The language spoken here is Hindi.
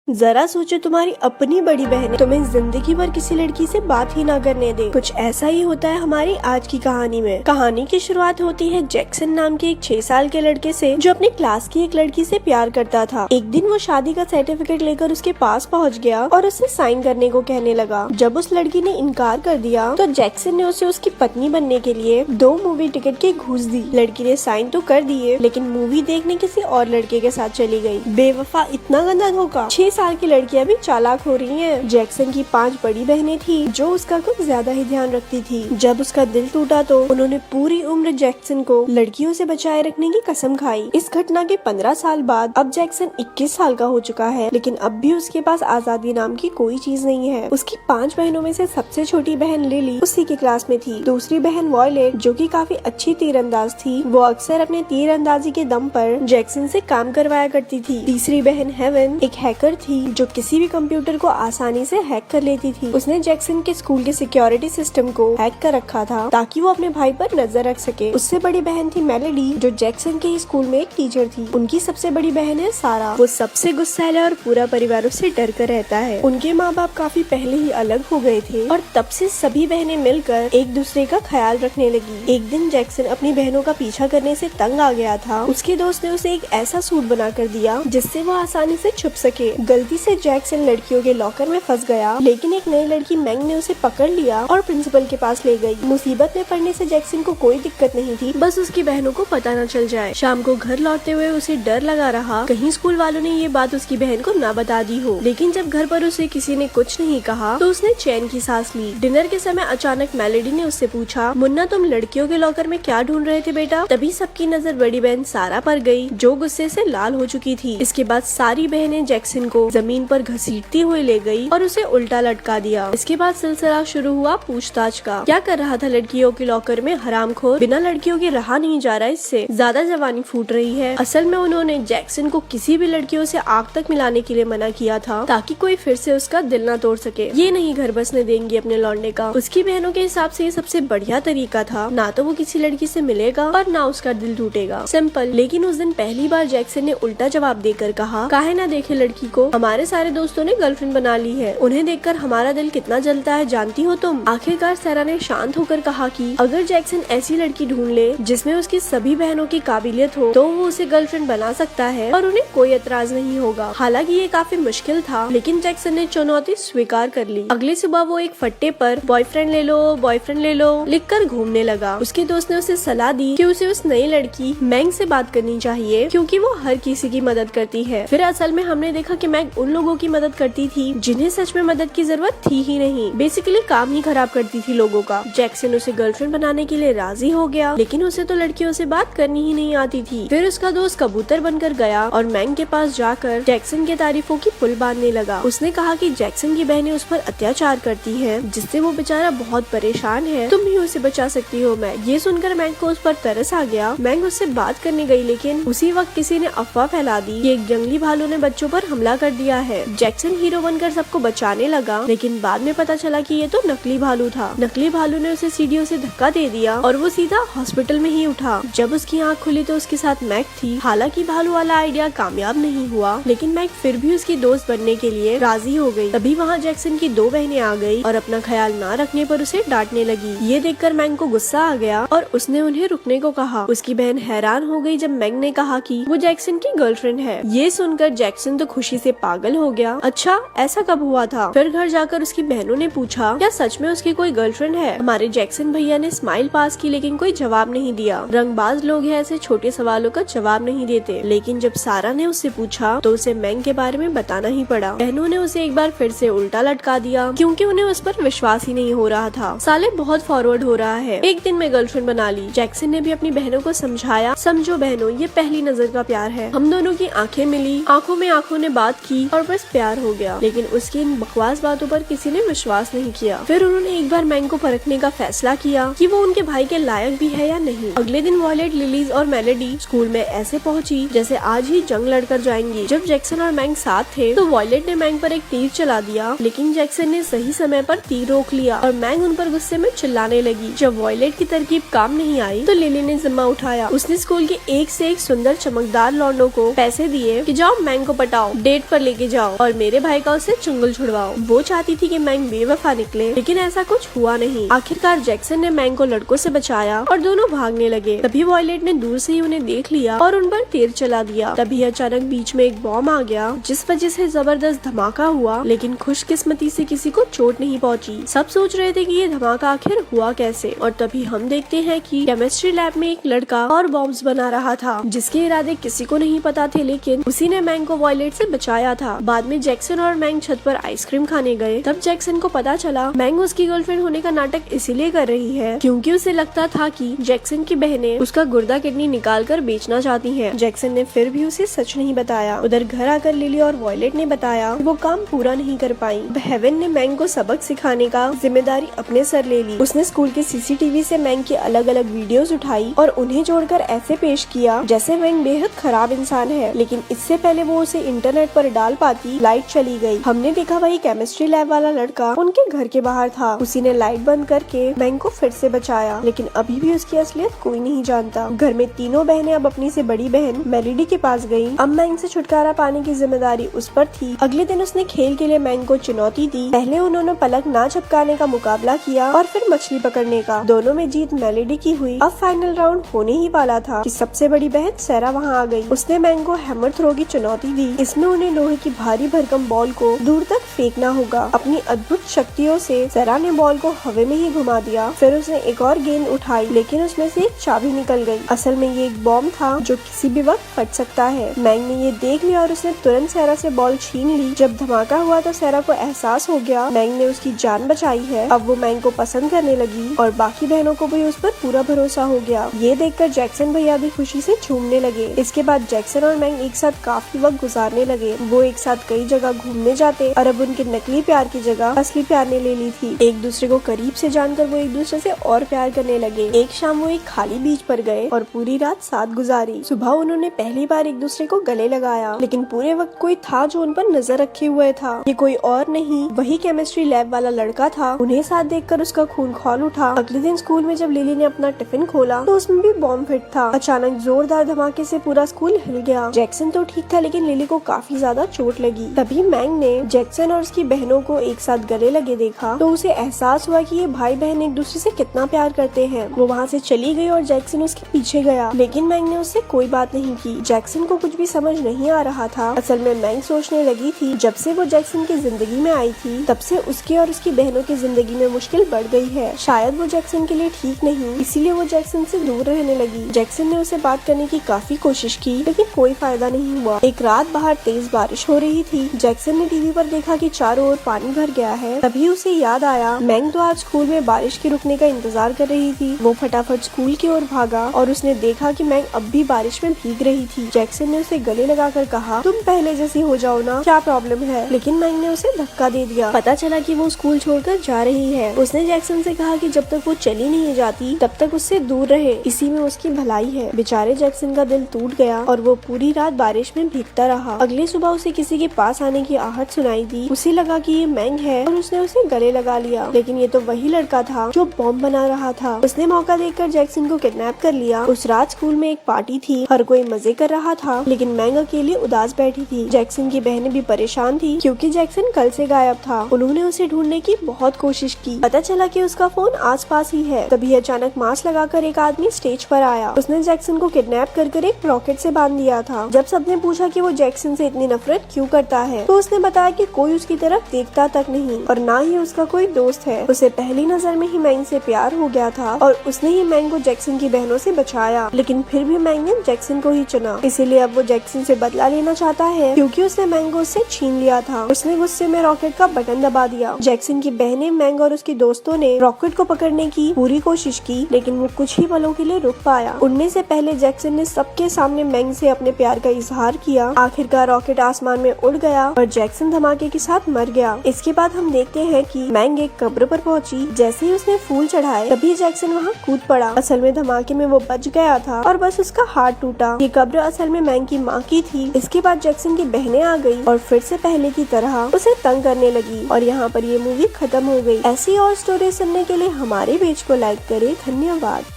जरा सोचो, तुम्हारी अपनी बड़ी बहन तुम्हें जिंदगी भर किसी लड़की से बात ही ना करने दे। कुछ ऐसा ही होता है हमारी आज की कहानी में। कहानी की शुरुआत होती है जैक्सन नाम के एक 6 साल के लड़के से, जो अपनी क्लास की एक लड़की से प्यार करता था। एक दिन वो शादी का सर्टिफिकेट लेकर उसके पास पहुंच गया और उससे साइन करने को कहने लगा। जब उस लड़की ने इनकार कर दिया तो जैक्सन ने उसे उसकी पत्नी बनने के लिए 2 मूवी टिकट की घूस दी। लड़की ने साइन तो कर दिए, लेकिन मूवी देखने किसी और लड़के के साथ चली गई। बेवफा, इतना गंदा धोखा। 6 साल की लड़कियां भी चालाक हो रही हैं। जैक्सन की 5 बड़ी बहनें थी जो उसका कुछ ज्यादा ही ध्यान रखती थी। जब उसका दिल टूटा तो उन्होंने पूरी उम्र जैक्सन को लड़कियों से बचाए रखने की कसम खाई। इस घटना के 15 साल बाद अब जैक्सन 21 साल का हो चुका है, लेकिन अब भी उसके पास आजादी नाम की कोई चीज नहीं है। उसकी 5 बहनों में से सबसे छोटी बहन लिली उसी की क्लास में थी। दूसरी बहन वॉयलेट, जो कि काफी अच्छी तीरंदाज थी, वो अक्सर अपने तीरंदाजी के दम पर जैक्सन से काम करवाया करती थी। तीसरी बहन हेवन एक हैकर थी जो किसी भी कंप्यूटर को आसानी से हैक कर लेती थी। उसने जैक्सन के स्कूल के सिक्योरिटी सिस्टम को हैक कर रखा था ताकि वो अपने भाई पर नजर रख सके। उससे बड़ी बहन थी मेलोडी, जो जैक्सन के ही स्कूल में एक टीचर थी। उनकी सबसे बड़ी बहन है सारा। वो सबसे गुस्सैल है और पूरा परिवार उससे डर कर रहता है। उनके माँ बाप काफी पहले ही अलग हो गए थे और तब से सभी बहनें मिलकर एक दूसरे का ख्याल रखने लगी। एक दिन जैक्सन अपनी बहनों का पीछा करने से तंग आ गया था। उसके दोस्त ने उसे एक ऐसा सूट बना कर दिया जिससे वो आसानी से छुप सके। गलती से जैक्सन लड़कियों के लॉकर में फंस गया, लेकिन एक नई लड़की मैंग ने उसे पकड़ लिया और प्रिंसिपल के पास ले गई। मुसीबत में पड़ने से जैक्सन को कोई दिक्कत नहीं थी, बस उसकी बहनों को पता न चल जाए। शाम को घर लौटते हुए उसे डर लगा रहा कहीं स्कूल वालों ने ये बात उसकी बहन को ना बता दी हो। लेकिन जब घर पर उसे किसी ने कुछ नहीं कहा तो उसने चैन की सांस ली। डिनर के समय अचानक मेलोडी ने उससे पूछा, मुन्ना, तुम लड़कियों के लॉकर में क्या ढूंढ रहे थे बेटा? तभी सबकी नजर बड़ी बहन सारा पर गई, जो गुस्से से लाल हो चुकी थी। इसके बाद सारी बहनें जैक्सन को जमीन पर घसीटती हुई ले गई और उसे उल्टा लटका दिया। इसके बाद सिलसिला शुरू हुआ पूछताछ का। क्या कर रहा था लड़कियों के लॉकर में हरामखोर? बिना लड़कियों के रहा नहीं जा रहा, इससे ज्यादा जवानी फूट रही है। असल में उन्होंने जैक्सन को किसी भी लड़कियों से आग तक मिलाने के लिए मना किया था ताकि कोई फिर से उसका दिल ना तोड़ सके। ये नहीं घर बसने देंगी अपने लौंडे का। उसकी बहनों के हिसाब से ये सबसे बढ़िया तरीका था। ना तो वो किसी लड़की से मिलेगा और ना उसका दिल टूटेगा। सिंपल। लेकिन उस दिन पहली बार जैक्सन ने उल्टा जवाब देकर कहा, काहे ना देखे लड़की को, हमारे सारे दोस्तों ने गर्लफ्रेंड बना ली है। उन्हें देखकर हमारा दिल कितना जलता है जानती हो तुम? आखिरकार सारा ने शांत होकर कहा कि अगर जैक्सन ऐसी लड़की ढूंढ ले जिसमें उसकी सभी बहनों की काबिलियत हो तो वो उसे गर्लफ्रेंड बना सकता है और उन्हें कोई एतराज नहीं होगा। हालांकि ये काफी मुश्किल था, लेकिन जैक्सन ने चुनौती स्वीकार कर ली। अगली सुबह वो एक फट्टे पर बॉयफ्रेंड ले लो लिखकर घूमने लगा। उसके दोस्त ने उसे सलाह दी कि उसे उस नई लड़की मैंग से बात करनी चाहिए, क्योंकि वो हर किसी की मदद करती है। फिर असल में हमने देखा कि मैंग उन लोगों की मदद करती थी जिन्हें सच में मदद की जरूरत थी ही नहीं। बेसिकली काम ही खराब करती थी लोगों का। जैक्सन उसे गर्लफ्रेंड बनाने के लिए राजी हो गया, लेकिन उसे तो लड़कियों से बात करनी ही नहीं आती थी। फिर उसका दोस्त कबूतर बनकर गया और मैंग के पास जाकर जैक्सन के तारीफों की पुल बांधने लगा। उसने कहा कि जैक्सन की बहनें उस पर अत्याचार करती हैं, जिससे वो बेचारा बहुत परेशान है। तुम ही उसे बचा सकती हो मैंग। ये सुनकर मैंग को उस पर तरस आ गया। मैंग उससे बात करने गई, लेकिन उसी वक्त किसी ने अफवाह फैला दी कि एक जंगली भालू ने बच्चों पर हमला कर दिया है। जैक्सन हीरो बनकर सबको बचाने लगा, लेकिन बाद में पता चला कि ये तो नकली भालू था। नकली भालू ने उसे सीढ़ियों से धक्का दे दिया और वो सीधा हॉस्पिटल में ही उठा। जब उसकी आँख खुली तो उसके साथ मैग थी। हालांकि भालू वाला आइडिया कामयाब नहीं हुआ, लेकिन मैग फिर भी उसकी दोस्त बनने के लिए राजी हो गई। तभी वहाँ जैक्सन की 2 बहनें आ गई और अपना ख्याल ना रखने पर उसे डांटने लगी। ये देखकर मैग को गुस्सा आ गया और उसने उन्हें रुकने को कहा। उसकी बहन हैरान हो गई जब मैग ने कहा कि वो जैक्सन की गर्लफ्रेंड है। ये सुनकर जैक्सन तो खुशी से पागल हो गया। अच्छा, ऐसा कब हुआ था? फिर घर जाकर उसकी बहनों ने पूछा, क्या सच में उसकी कोई गर्लफ्रेंड है? हमारे जैक्सन भैया ने स्माइल पास की, लेकिन कोई जवाब नहीं दिया। रंगबाज लोग हैं, ऐसे छोटे सवालों का जवाब नहीं देते। लेकिन जब सारा ने उससे पूछा तो उसे मैंग के बारे में बताना ही पड़ा। बहनों ने उसे एक बार फिर से उल्टा लटका दिया, क्योंकि उन्हें उस पर विश्वास ही नहीं हो रहा था। साले बहुत फॉरवर्ड हो रहा है, एक दिन में गर्लफ्रेंड बना ली। जैक्सन ने भी अपनी बहनों को समझाया, समझो बहनों, ये पहली नजर का प्यार है। हम दोनों की आंखें मिली, आंखों में आंखों ने बात की और बस प्यार हो गया। लेकिन उसकी इन बकवास बातों पर किसी ने विश्वास नहीं किया। फिर उन्होंने एक बार मैंग को परखने का फैसला किया कि वो उनके भाई के लायक भी है या नहीं। अगले दिन वॉयलेट, लिलीज और मेलोडी स्कूल में ऐसे पहुंची जैसे आज ही जंग लड़कर जाएंगी। जब जैक्सन और मैंग साथ थे तो वॉयलेट ने मैंग पर एक तीर चला दिया, लेकिन जैक्सन ने सही समय पर तीर रोक लिया और मैंग उन पर गुस्से में चिल्लाने लगी। जब वॉयलेट की तरकीब काम नहीं आई तो लिली ने जिम्मा उठाया। उसने स्कूल के एक से एक सुंदर चमकदार लौंडों को पैसे दिए कि जाओ मैंग को पटाओ, डेट पर पर लेके जाओ और मेरे भाई का उससे चुंगल छुड़वाओ। वो चाहती थी कि मैंग बेवफा निकले, लेकिन ऐसा कुछ हुआ नहीं। आखिरकार जैक्सन ने मैंग को लड़कों से बचाया और दोनों भागने लगे। तभी वॉयलेट ने दूर से ही उन्हें देख लिया और उन पर तीर चला दिया। तभी अचानक बीच में एक बॉम्ब आ गया, जिस वजह से जबरदस्त धमाका हुआ, लेकिन खुशकिस्मती से किसी को चोट नहीं पहुंची। सब सोच रहे थे कि ये धमाका आखिर हुआ कैसे, और तभी हम देखते हैं कि केमिस्ट्री लैब में एक लड़का और बॉम्ब्स बना रहा था, जिसके इरादे किसी को नहीं पता थे, लेकिन उसी ने मैंग को वॉयलेट से बचाया था। बाद में जैक्सन और मैंग छत पर आइसक्रीम खाने गए। तब जैक्सन को पता चला मैंग उसकी गर्लफ्रेंड होने का नाटक इसीलिए कर रही है क्योंकि उसे लगता था कि जैक्सन की बहनें उसका गुर्दा किडनी निकाल कर बेचना चाहती हैं। जैक्सन ने फिर भी उसे सच नहीं बताया। उधर घर आकर लिली और वॉयलेट ने बताया वो काम पूरा नहीं कर पाई। हेवन ने मैंग को सबक सिखाने का जिम्मेदारी अपने सर ले ली। उसने स्कूल के सीसीटीवी से मैंग की अलग अलग वीडियोस उठाई और उन्हें जोड़कर ऐसे पेश किया जैसे मैंग बेहद खराब इंसान है, लेकिन इससे पहले वो उसे इंटरनेट पर डाल पाती लाइट चली गई। हमने देखा वही केमिस्ट्री लैब वाला लड़का उनके घर के बाहर था। उसी ने लाइट बंद करके मैंग को फिर से बचाया, लेकिन अभी भी उसकी असलियत कोई नहीं जानता। घर में तीनों बहनें अब अपनी से बड़ी बहन मेलिडी के पास गयी। अब मैंग से छुटकारा पाने की जिम्मेदारी उस पर थी। अगले दिन उसने खेल के लिए मैंग को चुनौती दी। पहले उन्होंने पलक ना झपकाने का मुकाबला किया और फिर मछली पकड़ने का। दोनों में जीत मेलिडी की हुई। अब फाइनल राउंड होने ही वाला था कि सबसे बड़ी बहन सैरा वहाँ आ गई। उसने मैंग को हैमर थ्रो की चुनौती दी। इसमें उन्हें लोहे की भारी भरकम बॉल को दूर तक फेंकना होगा। अपनी अद्भुत शक्तियों से सैरा ने बॉल को हवा में ही घुमा दिया। फिर उसने एक और गेंद उठाई, लेकिन उसमें से एक चाबी निकल गई। असल में ये एक बॉम्ब था जो किसी भी वक्त फट सकता है। मैंग ने ये देख लिया और उसने तुरंत सैरा से बॉल छीन ली। जब धमाका हुआ तो सैरा को एहसास हो गया मैंग ने उसकी जान बचाई है। अब वो मैंग को पसंद करने लगी और बाकी बहनों को भी उस पर पूरा भरोसा हो गया। ये देखकर जैक्सन भैया भी खुशी से झूमने लगे। इसके बाद जैक्सन और मैंग एक साथ काफी वक्त गुजारने लगे। वो एक साथ कई जगह घूमने जाते और अब उनके नकली प्यार की जगह असली प्यार ने ले ली थी। एक दूसरे को करीब से जानकर वो एक दूसरे से और प्यार करने लगे। एक शाम वो एक खाली बीच पर गए और पूरी रात साथ गुजारी। सुबह उन्होंने पहली बार एक दूसरे को गले लगाया, लेकिन पूरे वक्त कोई था जो उन पर नजर रखे हुए था। ये कोई और नहीं, वही केमिस्ट्री लैब वाला लड़का था। उन्हें साथ देखकर उसका खून खौल उठा। अगले दिन स्कूल में जब लिली ने अपना टिफिन खोला तो उसमें भी बॉम्ब फिट था। अचानक जोरदार धमाके से पूरा स्कूल हिल गया। जैक्सन तो ठीक था, लेकिन लिली को काफी ज्यादा चोट लगी। तभी मैंग ने जैक्सन और उसकी बहनों को एक साथ गले लगे देखा तो उसे एहसास हुआ कि ये भाई बहन एक दूसरे से कितना प्यार करते हैं। वो वहाँ से चली गई और जैक्सन उसके पीछे गया, लेकिन मैंग ने उससे कोई बात नहीं की। जैक्सन को कुछ भी समझ नहीं आ रहा था। असल में मैंग सोचने लगी थी जब से वो जैक्सन की जिंदगी में आई थी तब से उसकी और उसकी बहनों की जिंदगी में मुश्किल बढ़ गई है। शायद वो जैक्सन के लिए ठीक नहीं, इसीलिए वो जैक्सन से दूर रहने लगी। जैक्सन ने उसे बात करने की काफी कोशिश की, लेकिन कोई फायदा नहीं हुआ। एक रात बाहर तेज बारिश हो रही थी। जैक्सन ने टीवी पर देखा कि चारों ओर पानी भर गया है। तभी उसे याद आया मैंग तो आज स्कूल में बारिश के रुकने का इंतजार कर रही थी। वो फटाफट स्कूल की ओर भागा और उसने देखा कि मैंग अब भी बारिश में भीग रही थी। जैक्सन ने उसे गले लगाकर कहा, तुम पहले जैसी हो जाओ ना, क्या प्रॉब्लम है? लेकिन मैंग ने उसे धक्का दे दिया। पता चला कि वो स्कूल छोड़कर जा रही है। उसने जैक्सन से कहा कि जब तक वो चली नहीं जाती तब तक उससे दूर रहे, इसी में उसकी भलाई है। बेचारे जैक्सन का दिल टूट गया और वो पूरी रात बारिश में भीगता रहा। अगली सुबह उसे किसी के पास आने की आहट सुनाई दी। उसे लगा कि ये मैंग है और उसने उसे गले लगा लिया, लेकिन ये तो वही लड़का था जो बॉम्ब बना रहा था। उसने मौका देखकर जैक्सन को किडनैप कर लिया। उस रात स्कूल में एक पार्टी थी, हर कोई मजे कर रहा था, लेकिन मैंग अकेली उदास बैठी थी। जैक्सन की बहनें भी परेशान थी क्योंकि जैक्सन कल से गायब था। उन्होंने उसे ढूंढने की बहुत कोशिश की। पता चला कि उसका फोन आसपास ही है। तभी अचानक मास्क लगाकर एक आदमी स्टेज पर आया। उसने जैक्सन को किडनैप कर एक रॉकेट से बांध दिया था। जब सबने पूछा कि वो जैक्सन से इतनी नफरत क्यों करता है, तो उसने बताया कि कोई उसकी तरफ देखता तक नहीं और ना ही उसका कोई दोस्त है। उसे पहली नजर में ही मैंग से प्यार हो गया था और उसने ही मैंग को जैक्सन की बहनों से बचाया, लेकिन फिर भी मैंग ने जैक्सन को ही चुना। इसीलिए अब वो जैक्सन से बदला लेना चाहता है क्योंकि उसने मैंग को उससे छीन लिया था। उसने गुस्से में रॉकेट का बटन दबा दिया। जैक्सन की बहनें, मैंग और उसके दोस्तों ने रॉकेट को पकड़ने की पूरी कोशिश की, लेकिन वो कुछ ही पलों के लिए रुक पाया। उड़ने से पहले जैक्सन ने सबके सामने मैंग से अपने प्यार का इजहार किया। आखिरकार रॉकेट आसमान में उड़ गया और जैक्सन धमाके के साथ मर गया। इसके बाद हम देखते हैं कि मैंग एक कब्र पर पहुंची। जैसे ही उसने फूल चढ़ाए तभी जैक्सन वहां कूद पड़ा। असल में धमाके में वो बच गया था और बस उसका हाथ टूटा। ये कब्र असल में मैंग की माँ की थी। इसके बाद जैक्सन की बहनें आ गई और फिर से पहले की तरह उसे तंग करने लगी और यहाँ पर ये मूवी खत्म हो गई। ऐसी और स्टोरी सुनने के लिए हमारे पेज को लाइक करें। धन्यवाद।